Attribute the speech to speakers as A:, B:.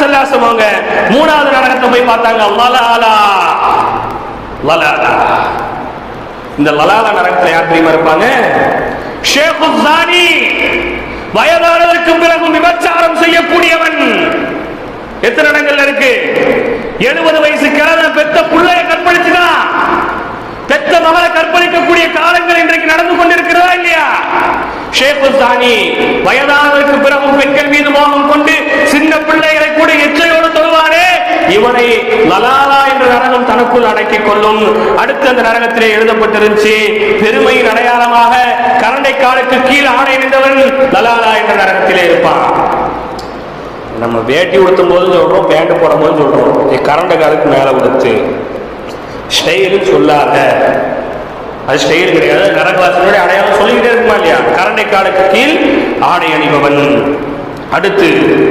A: ஸல்லல்லாஹு மூணாவது நரகத்தை போய் பார்த்தாங்க. லலாலா லலாலா. இந்த லலாலா நரகத்தில் யார் தெரியுமா இருப்பாங்க? ஷேഖு ஸானி, வயதானதற்கு பிறகு விபச்சாரம் செய்யக்கூடியவன். எத்தனை இடங்கள்ல இருக்கு? 70 வயசு கிழவன் பெத்த புள்ளைய கற்பழிச்சுதான், பெத்த மகளை கற்பழிக்கக்கூடிய காலங்கள் இன்றைக்கு நடந்து கொண்டிருக்கிறதா இல்லையா? ஷேഖு ஸானி வயதானதற்கு பிறகு பெண்கள் மீது மோகம் கொண்டு சின்ன பிள்ளைகளை கூட எச்சையோடு தொழுவானே, இவனை லலாலா என்ற நரகம் தனக்குள் அடக்கிக் கொள்ளும். அடுத்து அந்த நரகத்திலே எழுதப்பட்டிருந்துச்சு, பெருமையின் அடையாளமாக கரண்டை காலுக்கு கீழ் ஆடை அணிந்தவன் லலாலா என்ற நரகத்திலே இருப்பான். நம்ம வேட்டி உடுத்தும் போது சொல்றோம், பேண்ட் போடும் போது சொல்றோம், கரண்டை காலுக்கு மேல உடுத்து ஸ்டைல் சொல்லாத. அது ஸ்டைல் கிடையாது, நரகவாசனுடைய அடையாளம் சொல்லிக்கிட்டே இருக்குமா இல்லையா? கரண்டை காலுக்கு கீழ் ஆடை அணிபவன். அடுத்து